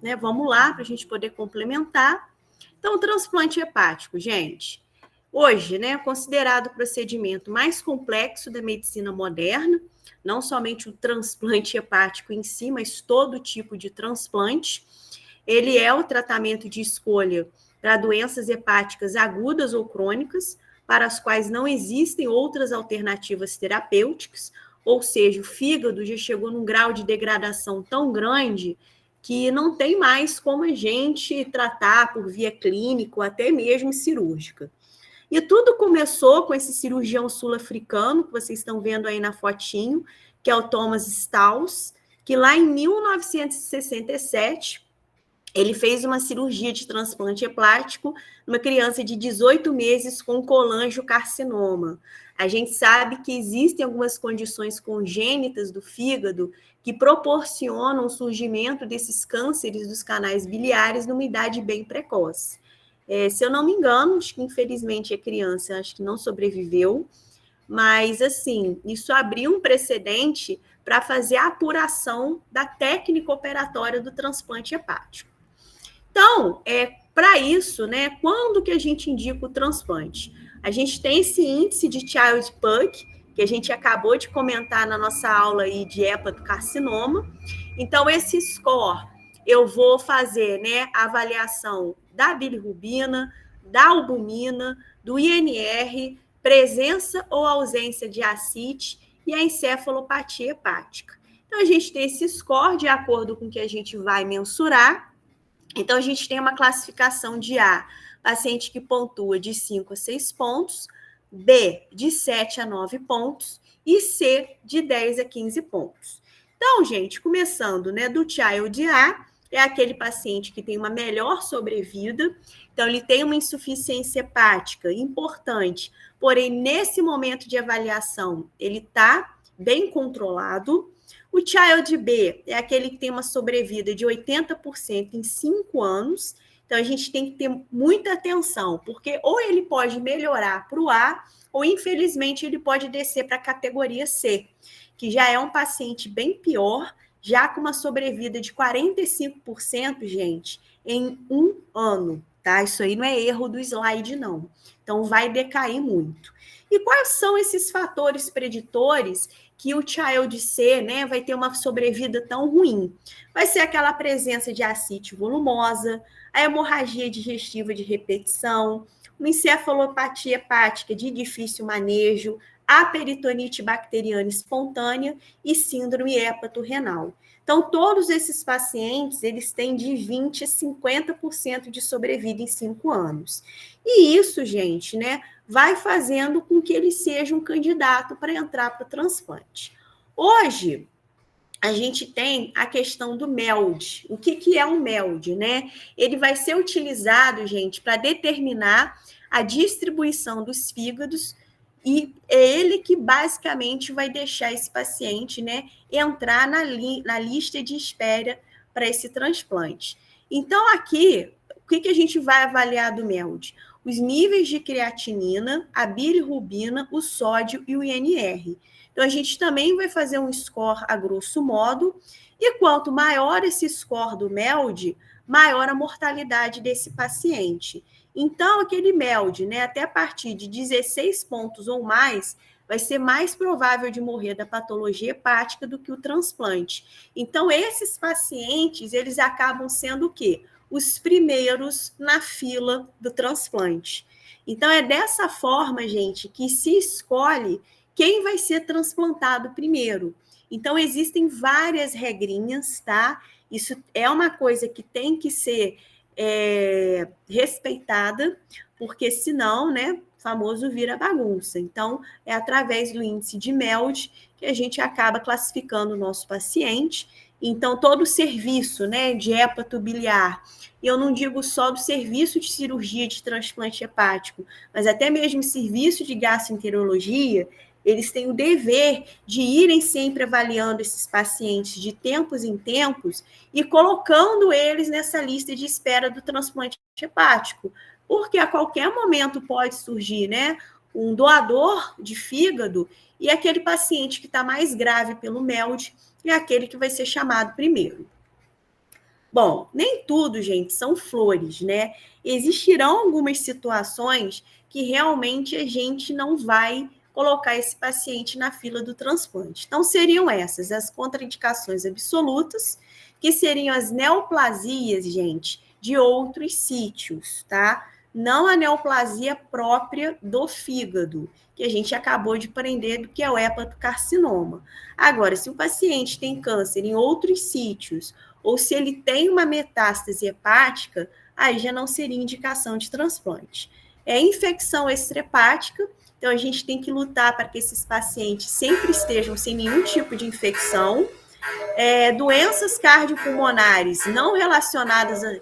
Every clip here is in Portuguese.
né? Vamos lá para a gente poder complementar. Então, o transplante hepático, gente, hoje, né, considerado o procedimento mais complexo da medicina moderna, não somente o transplante hepático em si, mas todo tipo de transplante. Ele é o tratamento de escolha para doenças hepáticas agudas ou crônicas, para as quais não existem outras alternativas terapêuticas, ou seja, o fígado já chegou num grau de degradação tão grande que não tem mais como a gente tratar por via clínica ou até mesmo cirúrgica. E tudo começou com esse cirurgião sul-africano, que vocês estão vendo aí na fotinho, que é o Thomas Staus, que lá em 1967, ele fez uma cirurgia de transplante hepático numa criança de 18 meses com colangiocarcinoma. A gente sabe que existem algumas condições congênitas do fígado que proporcionam o surgimento desses cânceres dos canais biliares numa idade bem precoce. Se eu não me engano, acho que infelizmente a criança acho que não sobreviveu, mas assim, isso abriu um precedente para fazer a apuração da técnica operatória do transplante hepático. Então, para isso, né, quando que a gente indica o transplante? A gente tem esse índice de Child-Pugh, que a gente acabou de comentar na nossa aula aí de hepatocarcinoma. Então, esse score, eu vou fazer, né, a avaliação da bilirrubina, da albumina, do INR, presença ou ausência de ascite e a encefalopatia hepática. Então, a gente tem esse score de acordo com o que a gente vai mensurar. Então, a gente tem uma classificação de A, paciente que pontua de 5 a 6 pontos, B, de 7 a 9 pontos, e C, de 10 a 15 pontos. Então, gente, começando, né, do Child A, é aquele paciente que tem uma melhor sobrevida, então ele tem uma insuficiência hepática importante, porém, nesse momento de avaliação, ele está bem controlado. O Child B é aquele que tem uma sobrevida de 80% em 5 anos. Então, a gente tem que ter muita atenção, porque ou ele pode melhorar para o A, ou, infelizmente, ele pode descer para a categoria C, que já é um paciente bem pior, já com uma sobrevida de 45%, gente, em 1 ano, tá? Isso aí não é erro do slide, não. Então, vai decair muito. E quais são esses fatores preditores que o Child C, né, vai ter uma sobrevida tão ruim? Vai ser aquela presença de ascite volumosa, a hemorragia digestiva de repetição, uma encefalopatia hepática de difícil manejo, a peritonite bacteriana espontânea e síndrome hepatorrenal. Então, todos esses pacientes, eles têm de 20% a 50% de sobrevida em 5 anos. E isso, gente, né, vai fazendo com que ele seja um candidato para entrar para o transplante. Hoje, a gente tem a questão do MELD. O que é um MELD, né? Ele vai ser utilizado, gente, para determinar a distribuição dos fígados e é ele que basicamente vai deixar esse paciente, né, entrar na lista de espera para esse transplante. Então, aqui, o que a gente vai avaliar do MELD? Os níveis de creatinina, a bilirrubina, o sódio e o INR. Então, a gente também vai fazer um score a grosso modo, e quanto maior esse score do MELD, maior a mortalidade desse paciente. Então, aquele MELD, né, até a partir de 16 pontos ou mais, vai ser mais provável de morrer da patologia hepática do que o transplante. Então, esses pacientes, eles acabam sendo o quê? Os primeiros na fila do transplante. Então, é dessa forma, gente, que se escolhe quem vai ser transplantado primeiro. Então, existem várias regrinhas, tá? Isso é uma coisa que tem que ser respeitada, porque senão, né, famoso vira bagunça. Então, é através do índice de MELD que a gente acaba classificando o nosso paciente. Então, todo o serviço, né, de hepatobiliar, e eu não digo só do serviço de cirurgia de transplante hepático, mas até mesmo serviço de gastroenterologia, eles têm o dever de irem sempre avaliando esses pacientes de tempos em tempos e colocando eles nessa lista de espera do transplante hepático, porque a qualquer momento pode surgir, né, um doador de fígado e aquele paciente que está mais grave pelo MELD é aquele que vai ser chamado primeiro. Bom, nem tudo, gente, são flores, né? Existirão algumas situações que realmente a gente não vai colocar esse paciente na fila do transplante. Então, seriam essas, as contraindicações absolutas, que seriam as neoplasias, gente, de outros sítios, tá? Não a neoplasia própria do fígado, que a gente acabou de aprender do que é o hepatocarcinoma. Agora, se o paciente tem câncer em outros sítios, ou se ele tem uma metástase hepática, aí já não seria indicação de transplante. É infecção extrahepática, então a gente tem que lutar para que esses pacientes sempre estejam sem nenhum tipo de infecção. Doenças cardiopulmonares não relacionadas a...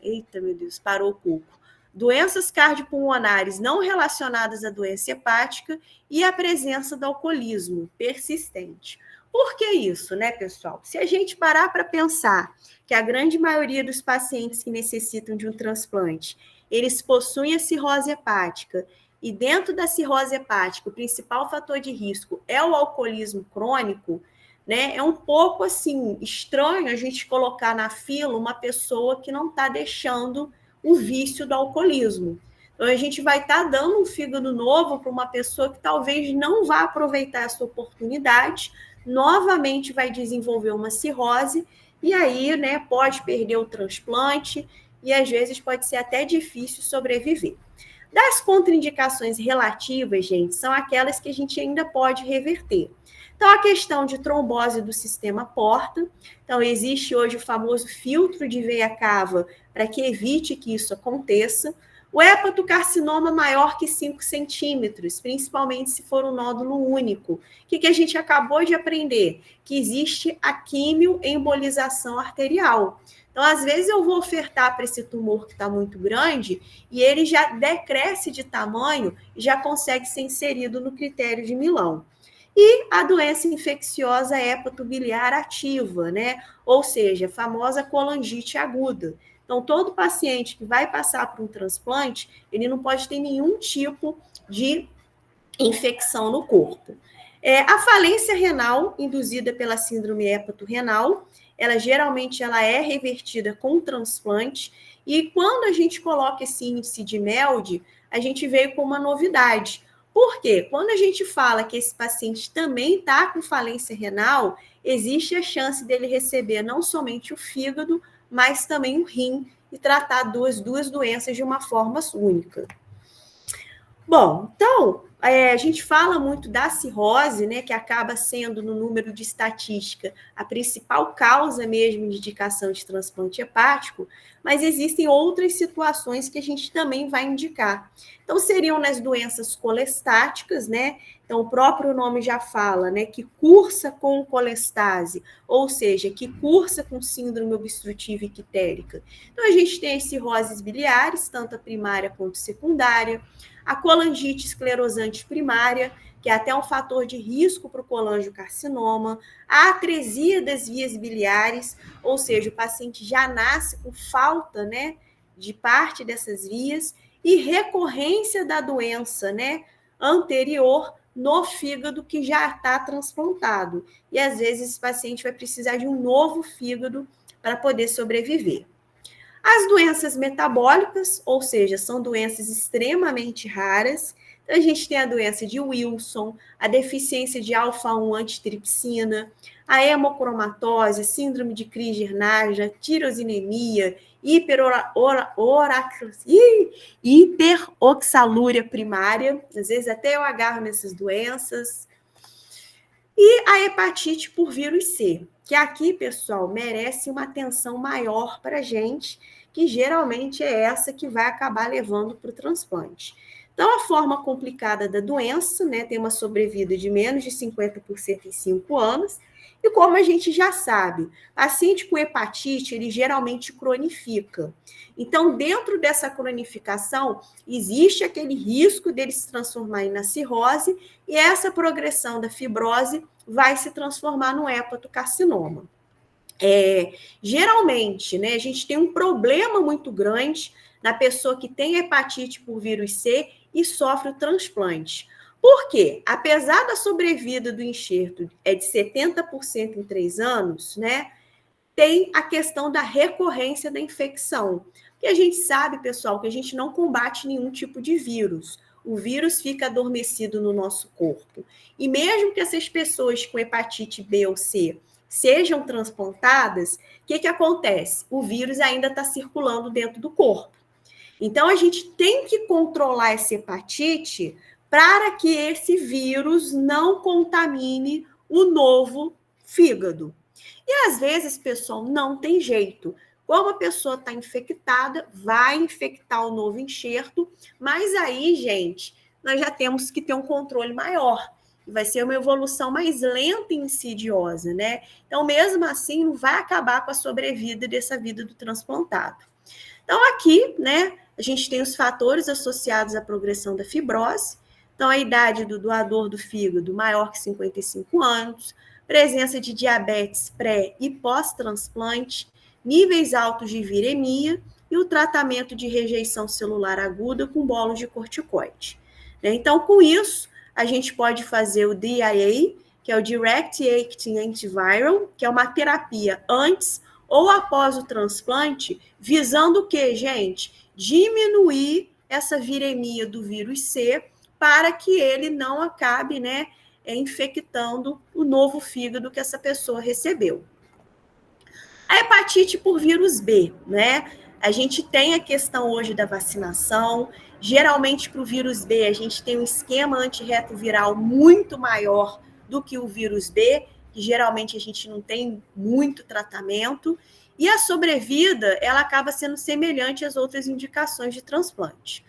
Eita, meu Deus, parou o coco. Doenças cardiopulmonares não relacionadas à doença hepática e a presença do alcoolismo persistente. Por que isso, né, pessoal? Se a gente parar para pensar que a grande maioria dos pacientes que necessitam de um transplante, eles possuem a cirrose hepática, e dentro da cirrose hepática, o principal fator de risco é o alcoolismo crônico, né? É um pouco assim estranho a gente colocar na fila uma pessoa que não está deixando o vício do alcoolismo. Então a gente vai estar dando um fígado novo para uma pessoa que talvez não vá aproveitar essa oportunidade, novamente vai desenvolver uma cirrose e aí, né, pode perder o transplante e às vezes pode ser até difícil sobreviver. Das contraindicações relativas, gente, são aquelas que a gente ainda pode reverter. Então, a questão de trombose do sistema porta. Então, existe hoje o famoso filtro de veia cava para que evite que isso aconteça. O hepatocarcinoma maior que 5 centímetros, principalmente se for um nódulo único. O que a gente acabou de aprender? Que existe a quimioembolização arterial. Então, às vezes, eu vou ofertar para esse tumor que está muito grande e ele já decresce de tamanho e já consegue ser inserido no critério de Milão. E a doença infecciosa hepatobiliar ativa, né? Ou seja, a famosa colangite aguda. Então, todo paciente que vai passar por um transplante, ele não pode ter nenhum tipo de infecção no corpo. A falência renal induzida pela síndrome hepatorrenal, ela geralmente é revertida com transplante, e quando a gente coloca esse índice de MELD, a gente veio com uma novidade. Por quê? Quando a gente fala que esse paciente também está com falência renal, existe a chance dele receber não somente o fígado, mas também o rim, e tratar duas doenças de uma forma única. Bom, então, a gente fala muito da cirrose, né, que acaba sendo, no número de estatística, a principal causa mesmo de indicação de transplante hepático, mas existem outras situações que a gente também vai indicar. Então, seriam nas doenças colestáticas, né? Então, o próprio nome já fala, né, que cursa com colestase, ou seja, que cursa com síndrome obstrutiva ictérica. Então, a gente tem as cirroses biliares, tanto a primária quanto a secundária, a colangite esclerosante primária, que é até um fator de risco para o colangiocarcinoma, a atresia das vias biliares, ou seja, o paciente já nasce com falta, né, de parte dessas vias, e recorrência da doença, né, anterior no fígado que já está transplantado. E às vezes esse paciente vai precisar de um novo fígado para poder sobreviver. As doenças metabólicas, ou seja, são doenças extremamente raras. Então, a gente tem a doença de Wilson, a deficiência de alfa-1 anttripsina, a hemocromatose, síndrome de Crigler-Najjar, tirosinemia, hiperoxalúria primária, às vezes até eu agarro nessas doenças. E a hepatite por vírus C, que aqui, pessoal, merece uma atenção maior para a gente, que geralmente é essa que vai acabar levando para o transplante. Então, a forma complicada da doença, né, tem uma sobrevida de menos de 50% em 5 anos, e como a gente já sabe, paciente com hepatite, ele geralmente cronifica. Então, dentro dessa cronificação, existe aquele risco dele se transformar em cirrose, e essa progressão da fibrose vai se transformar no hepatocarcinoma. Geralmente, né, a gente tem um problema muito grande na pessoa que tem hepatite por vírus C e sofre o transplante. Por quê? Apesar da sobrevida do enxerto de 70% em 3 anos, né, tem a questão da recorrência da infecção. Porque a gente sabe, pessoal, que a gente não combate nenhum tipo de vírus. O vírus fica adormecido no nosso corpo. E mesmo que essas pessoas com hepatite B ou C sejam transplantadas, o que acontece? O vírus ainda está circulando dentro do corpo. Então, a gente tem que controlar essa hepatite para que esse vírus não contamine o novo fígado. E às vezes, pessoal, não tem jeito. Como a pessoa está infectada, vai infectar o novo enxerto, mas aí, gente, nós já temos que ter um controle maior. Vai ser uma evolução mais lenta e insidiosa, né? Então, mesmo assim, não vai acabar com a sobrevida dessa vida do transplantado. Então, aqui, né, a gente tem os fatores associados à progressão da fibrose. Então, a idade do doador do fígado maior que 55 anos, presença de diabetes pré e pós-transplante, níveis altos de viremia e o tratamento de rejeição celular aguda com bolos de corticoide. Então, com isso, a gente pode fazer o DIA, que é o Direct Acting Antiviral, que é uma terapia antes ou após o transplante, visando o quê, gente? Diminuir essa viremia do vírus C para que ele não acabe, né, infectando o novo fígado que essa pessoa recebeu. A hepatite por vírus B, né? A gente tem a questão hoje da vacinação. Geralmente, para o vírus B, a gente tem um esquema antirretroviral muito maior do que o vírus B, que geralmente a gente não tem muito tratamento. E a sobrevida, ela acaba sendo semelhante às outras indicações de transplante.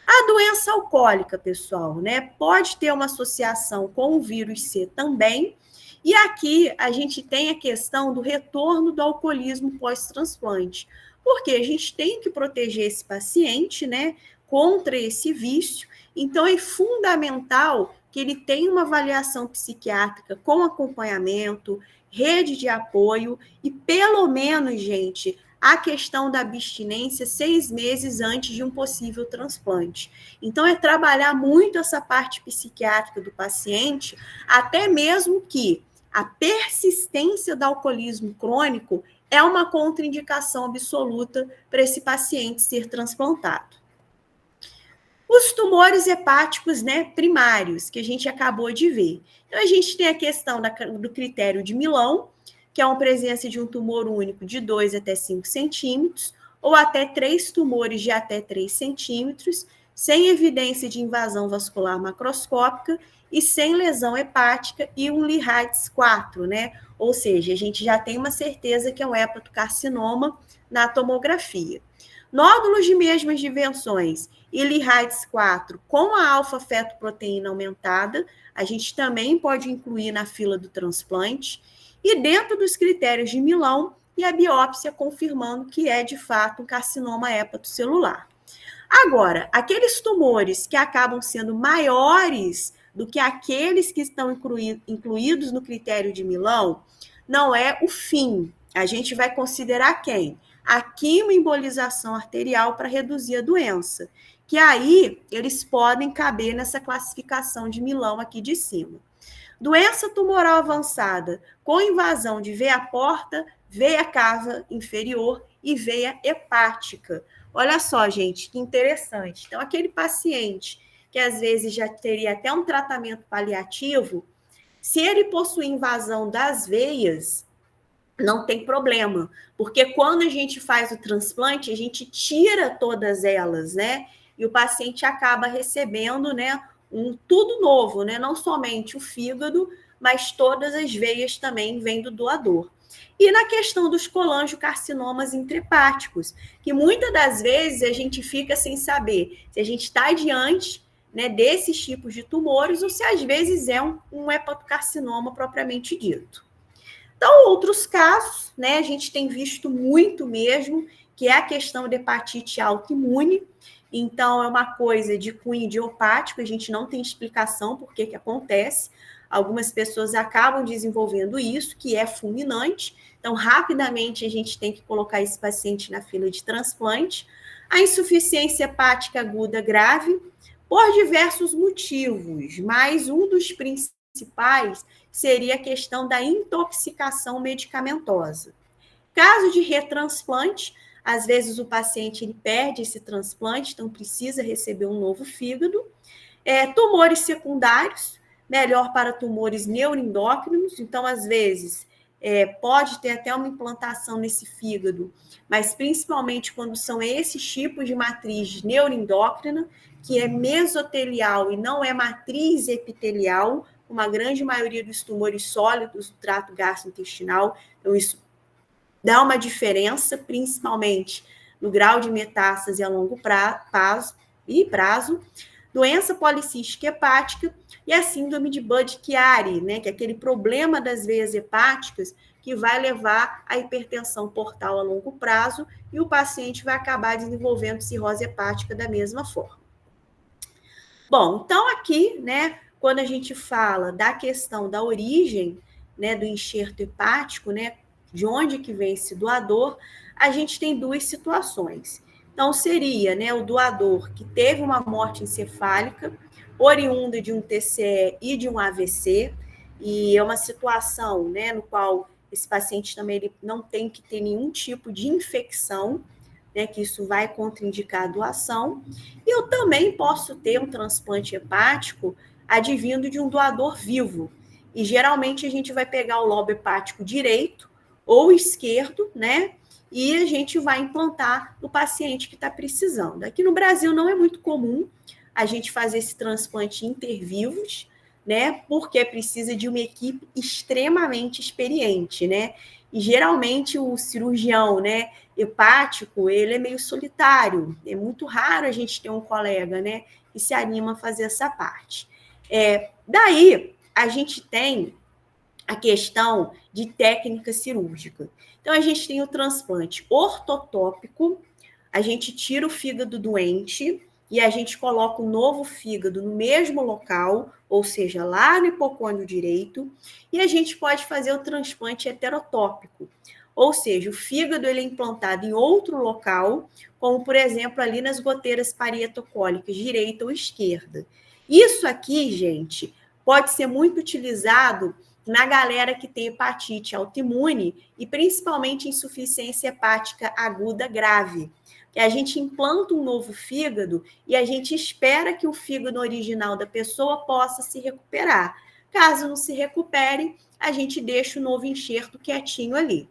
A doença alcoólica, pessoal, né? Pode ter uma associação com o vírus C também. E aqui a gente tem a questão do retorno do alcoolismo pós-transplante, porque a gente tem que proteger esse paciente, né, contra esse vício. Então é fundamental que ele tenha uma avaliação psiquiátrica com acompanhamento, rede de apoio e pelo menos, gente, a questão da abstinência 6 meses antes de um possível transplante. Então, é trabalhar muito essa parte psiquiátrica do paciente, até mesmo que a persistência do alcoolismo crônico é uma contraindicação absoluta para esse paciente ser transplantado. Os tumores hepáticos, né, primários, que a gente acabou de ver. Então, a gente tem a questão do critério de Milão, que é uma presença de um tumor único de 2 até 5 centímetros, ou até 3 tumores de até 3 centímetros, sem evidência de invasão vascular macroscópica e sem lesão hepática e um Lee-Heights 4, né? Ou seja, a gente já tem uma certeza que é um hepatocarcinoma na tomografia. Nódulos de mesmas dimensões e Lee-Heights 4 com a alfa-fetoproteína aumentada, a gente também pode incluir na fila do transplante. E dentro dos critérios de Milão, e a biópsia confirmando que é, de fato, um carcinoma hepatocelular. Agora, aqueles tumores que acabam sendo maiores do que aqueles que estão incluídos no critério de Milão, não é o fim. A gente vai considerar quem? A quimioembolização arterial para reduzir a doença, que aí eles podem caber nessa classificação de Milão aqui de cima. Doença tumoral avançada com invasão de veia porta, veia cava inferior e veia hepática. Olha só, gente, que interessante. Então, aquele paciente que às vezes já teria até um tratamento paliativo, se ele possui invasão das veias, não tem problema, porque quando a gente faz o transplante, a gente tira todas elas, né? E o paciente acaba recebendo, né, tudo novo, né? Não somente o fígado, mas todas as veias também vêm do doador. E na questão dos colangiocarcinomas intrahepáticos, que muitas das vezes a gente fica sem saber se a gente está diante, né, desses tipos de tumores ou se às vezes é um hepatocarcinoma propriamente dito. Então, outros casos, né, a gente tem visto muito mesmo, que é a questão de hepatite autoimune. Então, é uma coisa de cunho idiopático, a gente não tem explicação por que acontece. Algumas pessoas acabam desenvolvendo isso, que é fulminante. Então, rapidamente, a gente tem que colocar esse paciente na fila de transplante. A insuficiência hepática aguda grave, por diversos motivos, mas um dos principais seria a questão da intoxicação medicamentosa. Caso de retransplante, às vezes o paciente ele perde esse transplante, então precisa receber um novo fígado. Tumores secundários, melhor para tumores neuroendócrinos, então às vezes pode ter até uma implantação nesse fígado, mas principalmente quando são esses tipos de matriz neuroendócrina, que é mesotelial e não é matriz epitelial, como a grande maioria dos tumores sólidos do trato gastrointestinal. Então, isso dá uma diferença, principalmente no grau de metástase a longo prazo. Doença policística hepática e a síndrome de Budd-Chiari, né, que é aquele problema das veias hepáticas que vai levar à hipertensão portal a longo prazo e o paciente vai acabar desenvolvendo cirrose hepática da mesma forma. Bom, então aqui, né, quando a gente fala da questão da origem, né, do enxerto hepático, né, de onde que vem esse doador, a gente tem duas situações. Então, seria, né, o doador que teve uma morte encefálica, oriunda de um TCE e de um AVC, e é uma situação, né, no qual esse paciente também ele não tem que ter nenhum tipo de infecção, né, que isso vai contraindicar a doação. E eu também posso ter um transplante hepático advindo de um doador vivo. E geralmente a gente vai pegar o lobo hepático direito ou esquerdo, né? E a gente vai implantar no paciente que está precisando. Aqui no Brasil não é muito comum a gente fazer esse transplante intervivos, né? Porque precisa de uma equipe extremamente experiente, né? E geralmente o cirurgião, né, hepático, ele é meio solitário. É muito raro a gente ter um colega, né, que se anima a fazer essa parte. Daí a gente tem a questão de técnica cirúrgica. Então, a gente tem o transplante ortotópico, a gente tira o fígado doente e a gente coloca um novo fígado no mesmo local, ou seja, lá no hipocôndrio direito, e a gente pode fazer o transplante heterotópico, ou seja, o fígado ele é implantado em outro local, como, por exemplo, ali nas goteiras parietocólicas, direita ou esquerda. Isso aqui, gente, pode ser muito utilizado na galera que tem hepatite autoimune e principalmente insuficiência hepática aguda grave. Que a gente implanta um novo fígado e a gente espera que o fígado original da pessoa possa se recuperar. Caso não se recupere, a gente deixa o novo enxerto quietinho ali.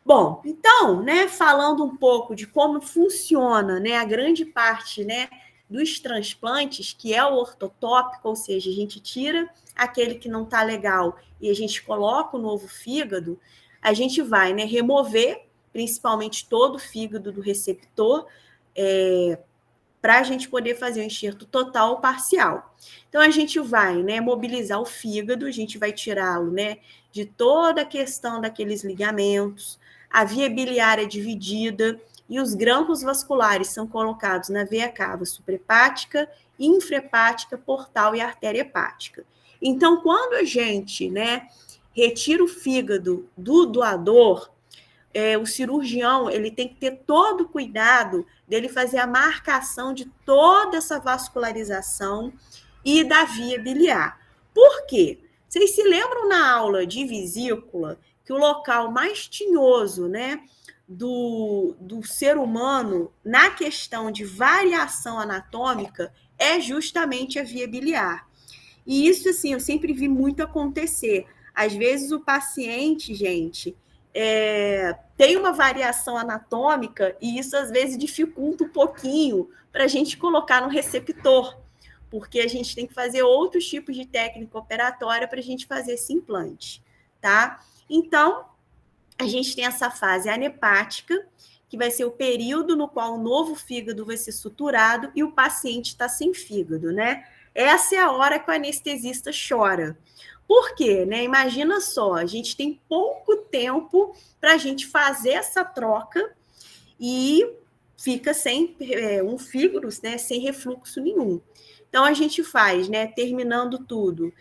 Bom, então, né, falando um pouco de como funciona, né, a grande parte, né, dos transplantes, que é o ortotópico, ou seja, a gente tira aquele que não está legal e a gente coloca o novo fígado, a gente vai, né, remover principalmente todo o fígado do receptor para a gente poder fazer o enxerto total ou parcial. Então, a gente vai, né, mobilizar o fígado, a gente vai tirá-lo, né, de toda a questão daqueles ligamentos, a via biliar é dividida e os grampos vasculares são colocados na veia cava suprahepática, infrahepática, portal e artéria hepática. Então, quando a gente, né, retira o fígado do doador, o cirurgião ele tem que ter todo o cuidado dele fazer a marcação de toda essa vascularização e da via biliar. Por quê? Vocês se lembram na aula de vesícula que o local mais tinhoso, né, do ser humano na questão de variação anatômica é justamente a via biliar. E isso, assim, eu sempre vi muito acontecer. Às vezes o paciente, gente, tem uma variação anatômica e isso às vezes dificulta um pouquinho para a gente colocar no receptor, porque a gente tem que fazer outros tipos de técnica operatória para a gente fazer esse implante, tá? Então, a gente tem essa fase anepática, que vai ser o período no qual o novo fígado vai ser suturado e o paciente está sem fígado, né? Essa é a hora que o anestesista chora. Por quê? Né? Imagina só, a gente tem pouco tempo para a gente fazer essa troca e fica sem um fígado, né, sem refluxo nenhum. Então, a gente faz, né, terminando tudo,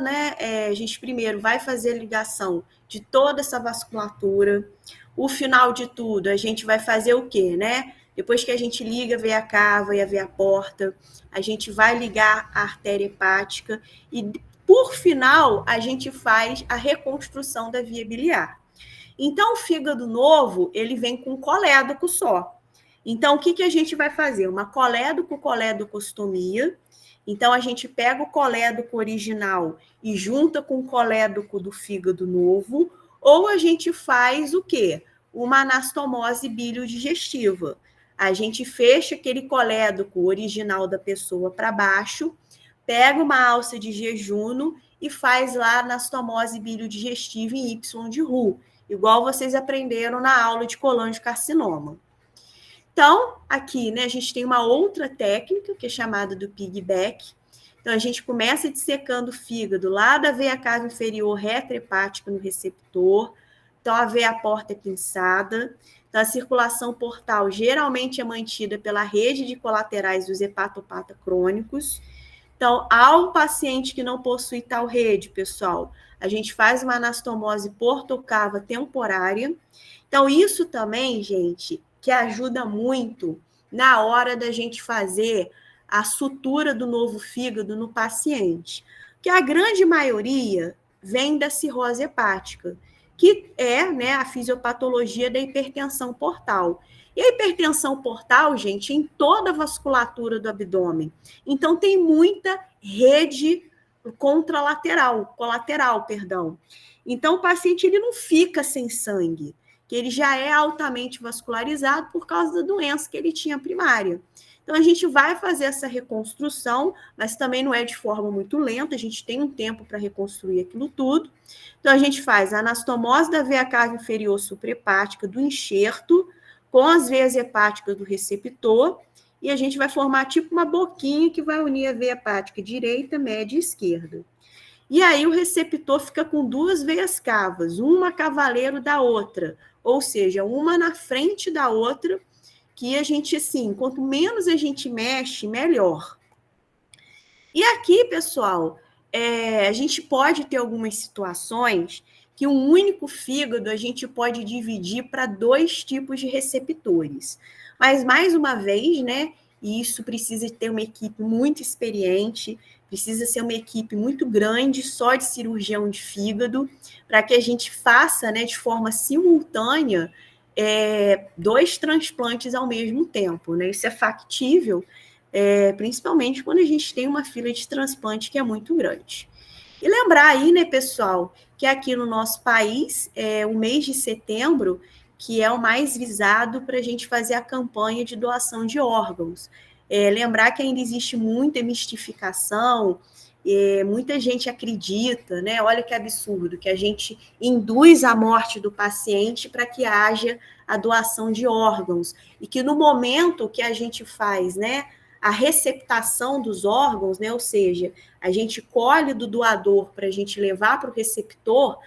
né, a gente primeiro vai fazer a ligação de toda essa vasculatura. O final de tudo, a gente vai fazer o quê, né? Depois que a gente liga a veia cava e a veia porta, a gente vai ligar a artéria hepática e, por final, a gente faz a reconstrução da via biliar. Então, o fígado novo, ele vem com colédoco só. Então, o que a gente vai fazer? Uma colédoco-colédocostomia. Então, a gente pega o colédoco original e junta com o colédoco do fígado novo, ou a gente faz o quê? Uma anastomose biliodigestiva. A gente fecha aquele colédoco original da pessoa para baixo, pega uma alça de jejum e faz lá a anastomose biliodigestiva em Y de Roux, igual vocês aprenderam na aula de colangiocarcinoma. Então, aqui, né, a gente tem uma outra técnica, que é chamada do piggyback. Então, a gente começa dissecando o fígado lá da veia cava inferior retrohepática no receptor. Então, a veia porta é pinçada. Então, a circulação portal geralmente é mantida pela rede de colaterais dos hepatopata crônicos. Então, ao paciente que não possui tal rede, pessoal, a gente faz uma anastomose portocava temporária. Então, isso também, gente, que ajuda muito na hora da gente fazer a sutura do novo fígado no paciente. Que a grande maioria vem da cirrose hepática, que é, né, a fisiopatologia da hipertensão portal. E a hipertensão portal, gente, em toda a vasculatura do abdômen. Então, tem muita rede colateral, perdão. Então, o paciente ele não fica sem sangue, que ele já é altamente vascularizado por causa da doença que ele tinha primária. Então, a gente vai fazer essa reconstrução, mas também não é de forma muito lenta, a gente tem um tempo para reconstruir aquilo tudo. Então, a gente faz a anastomose da veia cava inferior suprahepática do enxerto, com as veias hepáticas do receptor, e a gente vai formar tipo uma boquinha que vai unir a veia hepática direita, média e esquerda. E aí o receptor fica com duas veias cavas, uma cavaleiro da outra, ou seja, uma na frente da outra, que a gente, assim, quanto menos a gente mexe, melhor. E aqui, pessoal, a gente pode ter algumas situações que um único fígado a gente pode dividir para 2 tipos de receptores. Mas, mais uma vez, né, isso precisa ter uma equipe muito experiente, precisa ser uma equipe muito grande, só de cirurgião de fígado, para que a gente faça, né, de forma simultânea 2 transplantes ao mesmo tempo, né? Isso é factível, principalmente quando a gente tem uma fila de transplante que é muito grande. E lembrar aí, né, pessoal, que aqui no nosso país, o mês de setembro, que é o mais visado para a gente fazer a campanha de doação de órgãos. Lembrar que ainda existe muita mistificação, muita gente acredita, né? Olha que absurdo, que a gente induz a morte do paciente para que haja a doação de órgãos, e que no momento que a gente faz, né, a receptação dos órgãos, né, ou seja, a gente colhe do doador para a gente levar para o receptor,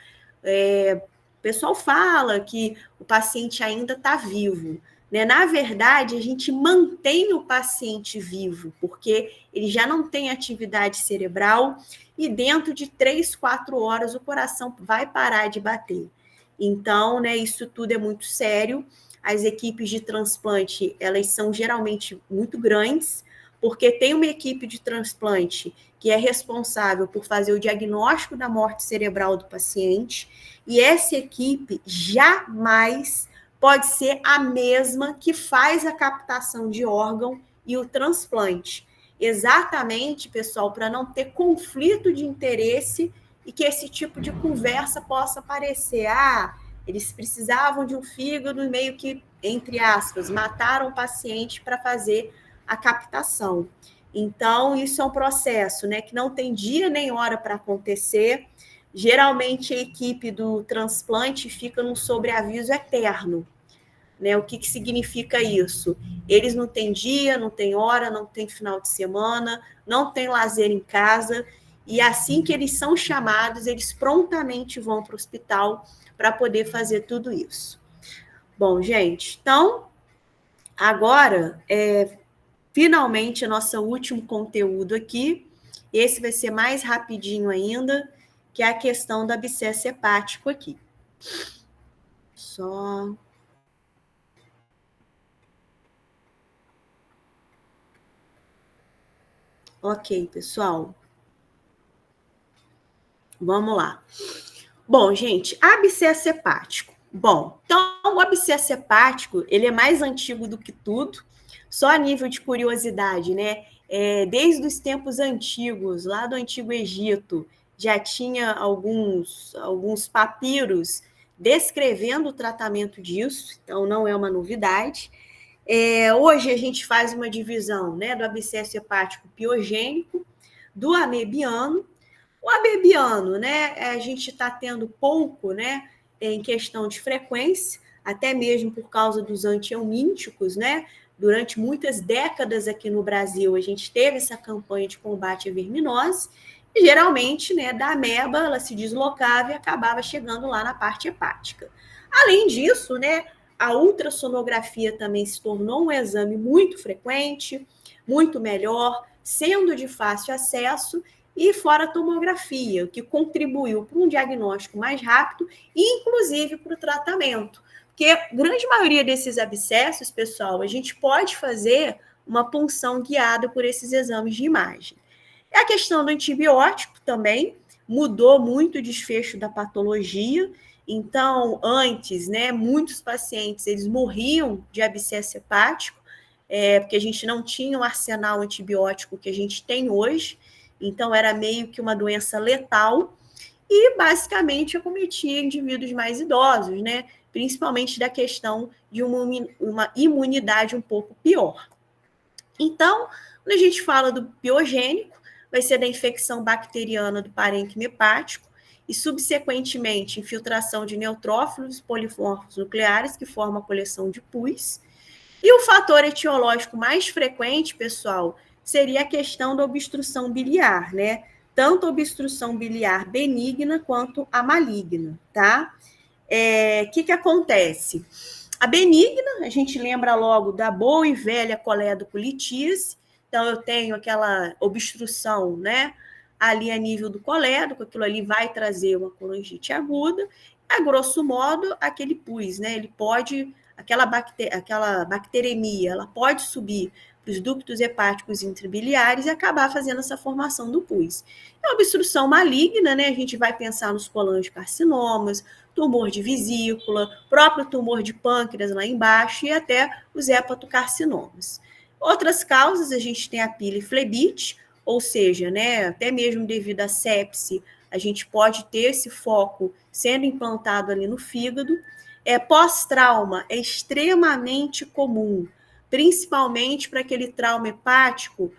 o pessoal fala que o paciente ainda está vivo. Né? Na verdade, a gente mantém o paciente vivo, porque ele já não tem atividade cerebral e dentro de 3, 4 horas o coração vai parar de bater. Então, né, isso tudo é muito sério. As equipes de transplante, elas são geralmente muito grandes, porque tem uma equipe de transplante que é responsável por fazer o diagnóstico da morte cerebral do paciente, e essa equipe jamais pode ser a mesma que faz a captação de órgão e o transplante. Exatamente, pessoal, para não ter conflito de interesse e que esse tipo de conversa possa aparecer. Eles precisavam de um fígado, meio que, entre aspas, mataram o paciente para fazer a captação. Então, isso é um processo, né, que não tem dia nem hora para acontecer. Geralmente, a equipe do transplante fica num sobreaviso eterno. Né? O que significa isso? Eles não têm dia, não têm hora, não têm final de semana, não têm lazer em casa, e assim que eles são chamados, eles prontamente vão para o hospital para poder fazer tudo isso. Bom, gente, então, agora, finalmente, nosso último conteúdo aqui, esse vai ser mais rapidinho ainda, que é a questão do abscesso hepático aqui. Só... Ok, pessoal. Vamos lá. Bom, gente, abscesso hepático. Bom, então o abscesso hepático, ele é mais antigo do que tudo, só a nível de curiosidade, né? Desde os tempos antigos, lá do Antigo Egito, já tinha alguns papiros descrevendo o tratamento disso, então não é uma novidade. Hoje a gente faz uma divisão, né, do abscesso hepático piogênico, do amebiano. O amebiano, né, a gente está tendo pouco, né, em questão de frequência, até mesmo por causa dos antihelmínticos, né? Durante muitas décadas aqui no Brasil, a gente teve essa campanha de combate à verminose, e geralmente, né, da ameba, ela se deslocava e acabava chegando lá na parte hepática. Além disso, né, a ultrassonografia também se tornou um exame muito frequente, muito melhor, sendo de fácil acesso, e fora a tomografia, o que contribuiu para um diagnóstico mais rápido e, inclusive, para o tratamento. Porque a grande maioria desses abscessos, pessoal, a gente pode fazer uma punção guiada por esses exames de imagem. E a questão do antibiótico também mudou muito o desfecho da patologia. Então, antes, né, muitos pacientes eles morriam de abscesso hepático, porque a gente não tinha o arsenal antibiótico que a gente tem hoje. Então, era meio que uma doença letal e, basicamente, acometia indivíduos mais idosos, né? Principalmente da questão de uma imunidade um pouco pior. Então, quando a gente fala do piogênico, vai ser da infecção bacteriana do parênquima hepático e, subsequentemente, infiltração de neutrófilos polimorfos nucleares, que formam a coleção de pus. E o fator etiológico mais frequente, pessoal, seria a questão da obstrução biliar, né? Tanto a obstrução biliar benigna quanto a maligna, tá? Que acontece? A benigna, a gente lembra logo da boa e velha colédocolitise. Então, eu tenho aquela obstrução, né? Ali a nível do colédoco, aquilo ali vai trazer uma colangite aguda. A grosso modo, aquele pus, né? Ele pode, aquela bacteremia, ela pode subir para os ductos hepáticos intrabiliares e acabar fazendo essa formação do pus. É uma obstrução maligna, né? A gente vai pensar nos colangiocarcinomas, tumor de vesícula, próprio tumor de pâncreas lá embaixo e até os hepatocarcinomas. Outras causas, a gente tem a piliflebite, ou seja, né, até mesmo devido à sepse, a gente pode ter esse foco sendo implantado ali no fígado. Pós-trauma é extremamente comum, principalmente para aquele trauma hepático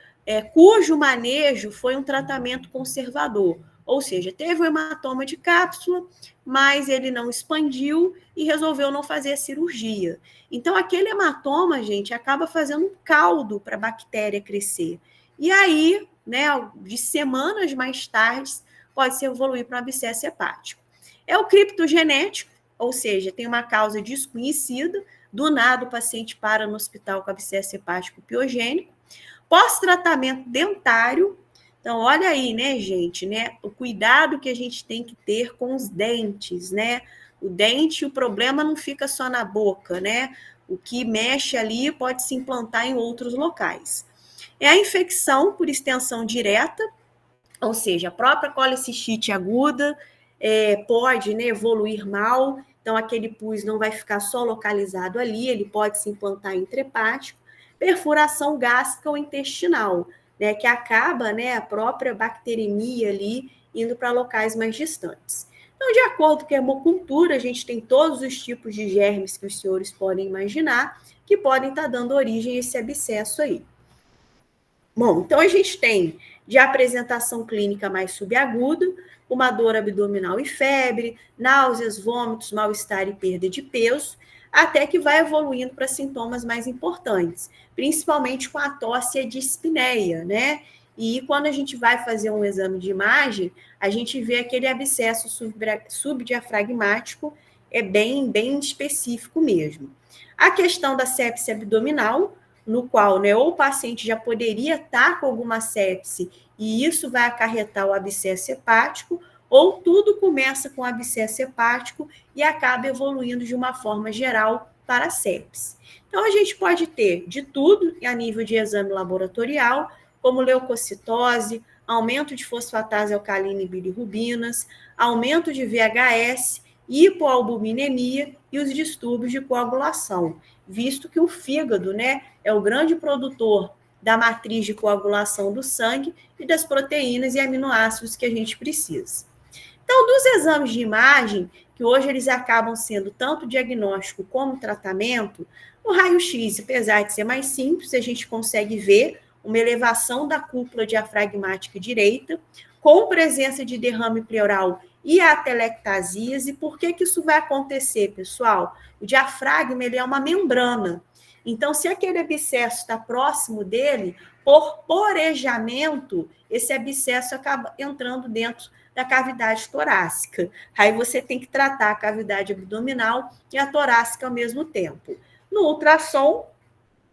cujo manejo foi um tratamento conservador, ou seja, teve um hematoma de cápsula, mas ele não expandiu e resolveu não fazer a cirurgia. Então, aquele hematoma, gente, acaba fazendo um caldo para a bactéria crescer. E aí, né, de semanas mais tarde, pode se evoluir para um abscesso hepático. É o criptogenético, ou seja, tem uma causa desconhecida, do nada o paciente para no hospital com abscesso hepático piogênico. Pós-tratamento dentário, então olha aí, né, gente, né, o cuidado que a gente tem que ter com os dentes, né, o dente, o problema não fica só na boca, né, o que mexe ali pode se implantar em outros locais. É a infecção por extensão direta, ou seja, a própria colicistite aguda pode, né, evoluir mal, então aquele pus não vai ficar só localizado ali, ele pode se implantar intrahepático. Perfuração gástrica ou intestinal, né, que acaba, né, a própria bacteremia ali indo para locais mais distantes. Então, de acordo com a hemocultura, a gente tem todos os tipos de germes que os senhores podem imaginar que podem estar dando origem a esse abscesso aí. Bom, então a gente tem de apresentação clínica mais subaguda, uma dor abdominal e febre, náuseas, vômitos, mal-estar e perda de peso, até que vai evoluindo para sintomas mais importantes, principalmente com a tosse e a dispneia, né? E quando a gente vai fazer um exame de imagem, a gente vê aquele abscesso subdiafragmático, bem específico mesmo. A questão da sepse abdominal, no qual, né, ou o paciente já poderia estar com alguma sepse e isso vai acarretar o abscesso hepático, ou tudo começa com abscesso hepático e acaba evoluindo de uma forma geral para a sepse. Então, a gente pode ter de tudo a nível de exame laboratorial, como leucocitose, aumento de fosfatase alcalina e bilirrubinas, aumento de VHS hipoalbuminemia e os distúrbios de coagulação, visto que o fígado, né, é o grande produtor da matriz de coagulação do sangue e das proteínas e aminoácidos que a gente precisa. Então, dos exames de imagem, que hoje eles acabam sendo tanto diagnóstico como tratamento, o raio-x, apesar de ser mais simples, a gente consegue ver uma elevação da cúpula diafragmática direita, com presença de derrame pleural e atelectasias. E por que isso vai acontecer, pessoal? O diafragma ele é uma membrana. Então, se aquele abscesso está próximo dele, por porejamento, esse abscesso acaba entrando dentro da cavidade torácica. Aí você tem que tratar a cavidade abdominal e a torácica ao mesmo tempo. No ultrassom,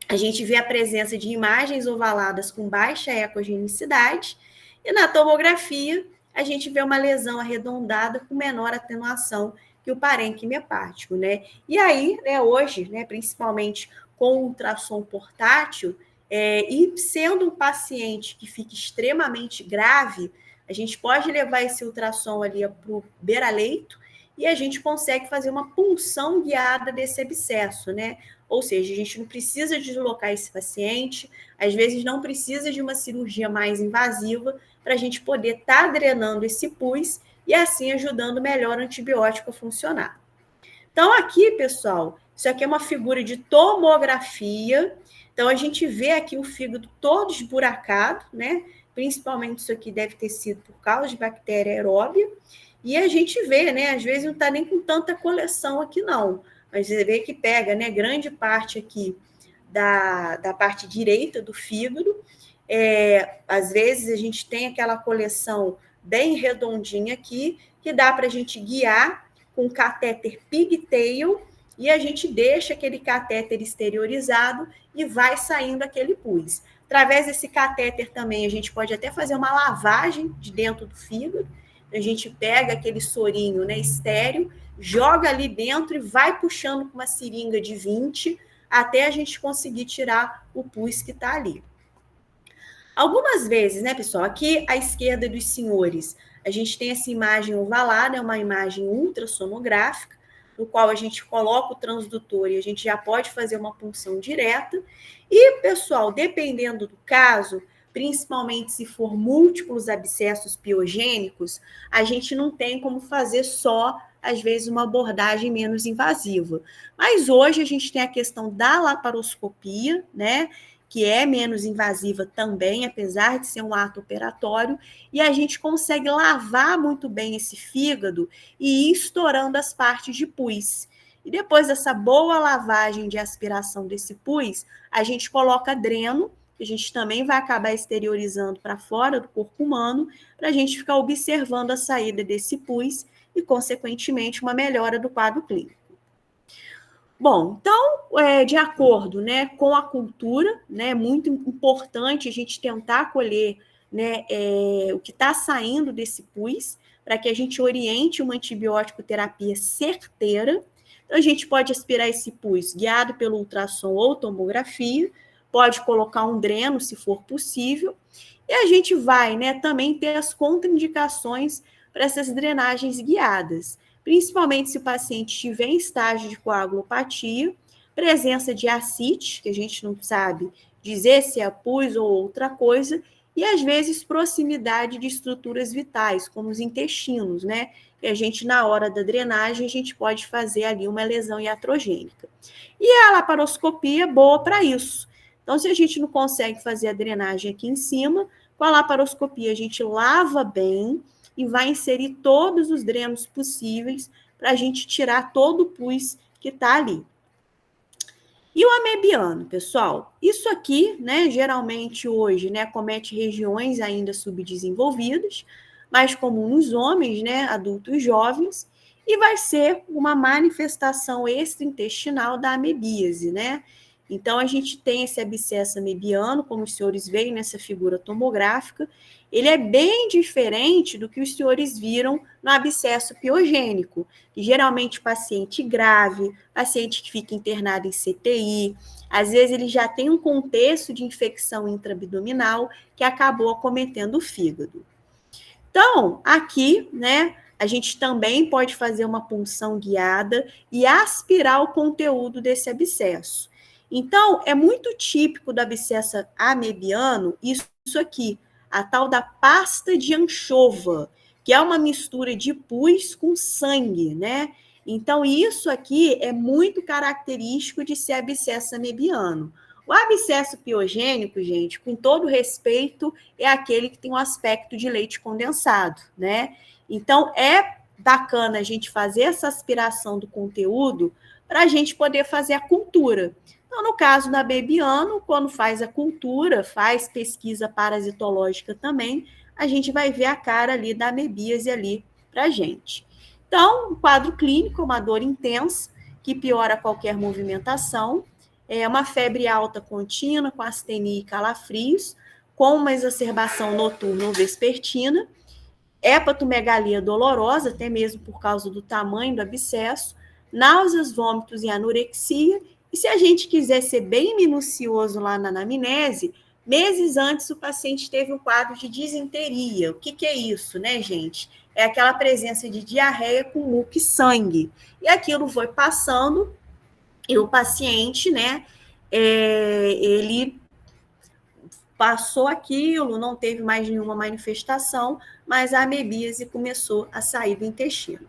a gente vê a presença de imagens ovaladas com baixa ecogenicidade, e na tomografia, a gente vê uma lesão arredondada com menor atenuação que o parênquima hepático, né? E aí, né, hoje, né, principalmente com o ultrassom portátil, e sendo um paciente que fica extremamente grave, a gente pode levar esse ultrassom ali para o beira-leito e a gente consegue fazer uma punção guiada desse abscesso, né? Ou seja, a gente não precisa deslocar esse paciente, às vezes não precisa de uma cirurgia mais invasiva para a gente poder estar drenando esse pus e assim ajudando melhor o antibiótico a funcionar. Então, aqui, pessoal, isso aqui é uma figura de tomografia. Então, a gente vê aqui o fígado todo esburacado, né? Principalmente isso aqui deve ter sido por causa de bactéria aeróbia. E a gente vê, né? Às vezes não está nem com tanta coleção aqui, não. Mas você vê que pega, né? Grande parte aqui da parte direita do fígado. Às vezes a gente tem aquela coleção bem redondinha aqui, que dá para a gente guiar com catéter pigtail, e a gente deixa aquele catéter exteriorizado e vai saindo aquele pus. Através desse catéter também a gente pode até fazer uma lavagem de dentro do fígado. A gente pega aquele sorinho, né, estéreo, joga ali dentro e vai puxando com uma seringa de 20 até a gente conseguir tirar o pus que está ali. Algumas vezes, né, pessoal, aqui à esquerda dos senhores, a gente tem essa imagem ovalada, é uma imagem ultrassonográfica, no qual a gente coloca o transdutor e a gente já pode fazer uma punção direta. E, pessoal, dependendo do caso, principalmente se for múltiplos abscessos piogênicos, a gente não tem como fazer só, às vezes, uma abordagem menos invasiva. Mas hoje a gente tem a questão da laparoscopia, né, que é menos invasiva também, apesar de ser um ato operatório, e a gente consegue lavar muito bem esse fígado e ir estourando as partes de pus. E depois dessa boa lavagem de aspiração desse pus, a gente coloca dreno, que a gente também vai acabar exteriorizando para fora do corpo humano, para a gente ficar observando a saída desse pus e, consequentemente, uma melhora do quadro clínico. Bom, então, de acordo, né, com a cultura, né, é muito importante a gente tentar colher, né, o que está saindo desse pus, para que a gente oriente uma antibiótico terapia certeira. Então, a gente pode aspirar esse pus guiado pelo ultrassom ou tomografia, pode colocar um dreno, se for possível, e a gente vai, né, também ter as contraindicações para essas drenagens guiadas, principalmente se o paciente estiver em estágio de coagulopatia, presença de ascite, que a gente não sabe dizer se é pus ou outra coisa, e às vezes proximidade de estruturas vitais, como os intestinos, né? Que a gente, na hora da drenagem, a gente pode fazer ali uma lesão iatrogênica. E a laparoscopia é boa para isso. Então, se a gente não consegue fazer a drenagem aqui em cima, com a laparoscopia a gente lava bem, e vai inserir todos os drenos possíveis para a gente tirar todo o pus que está ali. E o amebiano, pessoal? Isso aqui, né, geralmente hoje, né, comete regiões ainda subdesenvolvidas, mais comum nos homens, né, adultos jovens, e vai ser uma manifestação extraintestinal da amebíase, né? Então, a gente tem esse abscesso amebiano, como os senhores veem nessa figura tomográfica, ele é bem diferente do que os senhores viram no abscesso piogênico, que geralmente paciente grave, paciente que fica internado em CTI, às vezes ele já tem um contexto de infecção intraabdominal que acabou acometendo o fígado. Então, aqui, né, a gente também pode fazer uma punção guiada e aspirar o conteúdo desse abscesso. Então, é muito típico do abscesso amebiano isso aqui, a tal da pasta de anchova, que é uma mistura de pus com sangue, né? Então, isso aqui é muito característico de ser abscesso amebiano. O abscesso piogênico, gente, com todo respeito, é aquele que tem um aspecto de leite condensado, né? Então, é bacana a gente fazer essa aspiração do conteúdo para a gente poder fazer a cultura. Então, no caso da amebiano, quando faz a cultura, faz pesquisa parasitológica também, a gente vai ver a cara ali da amebíase ali para a gente. Então, o quadro clínico é uma dor intensa, que piora qualquer movimentação, é uma febre alta contínua, com astenia e calafrios, com uma exacerbação noturna ou vespertina, hepatomegalia dolorosa, até mesmo por causa do tamanho do abscesso, náuseas, vômitos e anorexia. E se a gente quiser ser bem minucioso lá na anamnese, meses antes o paciente teve um quadro de disenteria. O que é isso, né, gente? É aquela presença de diarreia com muco e sangue. E aquilo foi passando e o paciente, né, ele passou aquilo, não teve mais nenhuma manifestação, mas a amebíase começou a sair do intestino.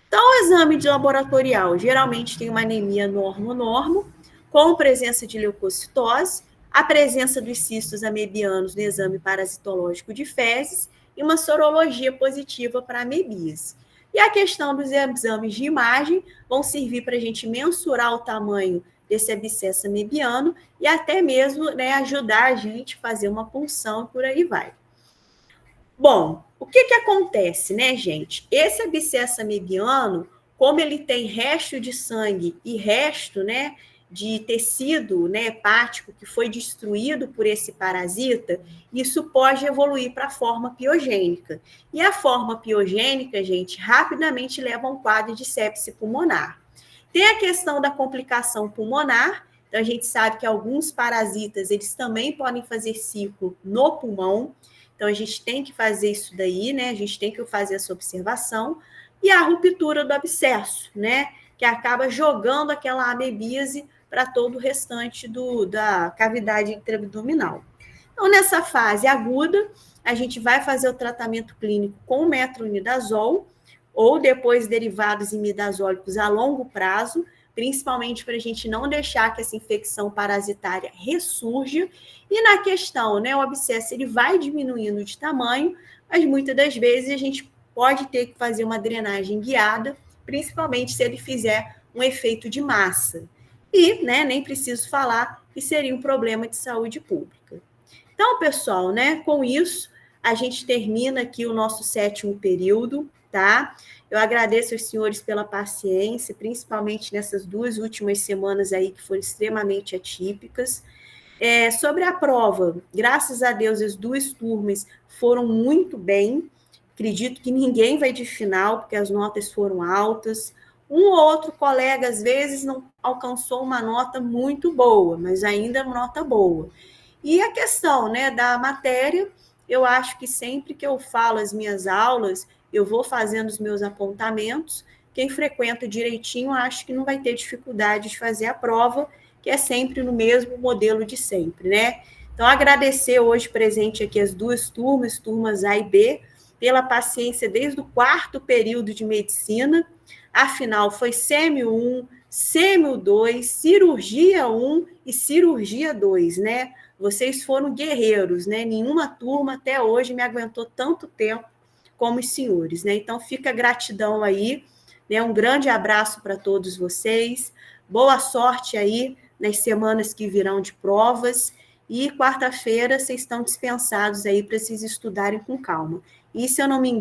Então, o exame de laboratorial geralmente tem uma anemia normo-normo, com presença de leucocitose, a presença dos cistos amebianos no exame parasitológico de fezes e uma sorologia positiva para amebíase. E a questão dos exames de imagem vão servir para a gente mensurar o tamanho desse abscesso amebiano e até mesmo, né, ajudar a gente a fazer uma punção e por aí vai. Bom, o que acontece, né, gente? Esse abscesso amebiano, como ele tem resto de sangue e resto, né, de tecido, né, hepático que foi destruído por esse parasita, isso pode evoluir para a forma piogênica. E a forma piogênica, gente, rapidamente leva a um quadro de sepse pulmonar. Tem a questão da complicação pulmonar, então a gente sabe que alguns parasitas, eles também podem fazer ciclo no pulmão, então a gente tem que fazer isso daí, né, a gente tem que fazer essa observação, e a ruptura do abscesso, né, que acaba jogando aquela amebíase para todo o restante da cavidade intraabdominal. Então, nessa fase aguda, a gente vai fazer o tratamento clínico com metronidazol, ou depois derivados imidazólicos a longo prazo, principalmente para a gente não deixar que essa infecção parasitária ressurja. E na questão, né, o abscesso ele vai diminuindo de tamanho, mas muitas das vezes a gente pode ter que fazer uma drenagem guiada, principalmente se ele fizer um efeito de massa. E, né, nem preciso falar que seria um problema de saúde pública. Então, pessoal, né, com isso, a gente termina aqui o nosso 7º período, tá? Eu agradeço aos senhores pela paciência, principalmente nessas 2 últimas semanas aí que foram extremamente atípicas. Sobre a prova, graças a Deus, as 2 turmas foram muito bem. Acredito que ninguém vai de final, porque as notas foram altas. Um ou outro colega, às vezes, não alcançou uma nota muito boa, mas ainda uma nota boa. E a questão, né, da matéria, eu acho que sempre que eu falo as minhas aulas, eu vou fazendo os meus apontamentos. Quem frequenta direitinho, acho que não vai ter dificuldade de fazer a prova, que é sempre no mesmo modelo de sempre, né? Então, agradecer hoje presente aqui as 2 turmas, turmas A e B, pela paciência desde o 4º período de medicina. Afinal, foi sêmio 1, sêmio 2, cirurgia 1 e cirurgia 2, né? Vocês foram guerreiros, né? Nenhuma turma até hoje me aguentou tanto tempo como os senhores, né? Então, fica a gratidão aí, né? Um grande abraço para todos vocês. Boa sorte aí nas semanas que virão de provas. E quarta-feira vocês estão dispensados aí para vocês estudarem com calma. E se eu não me engano,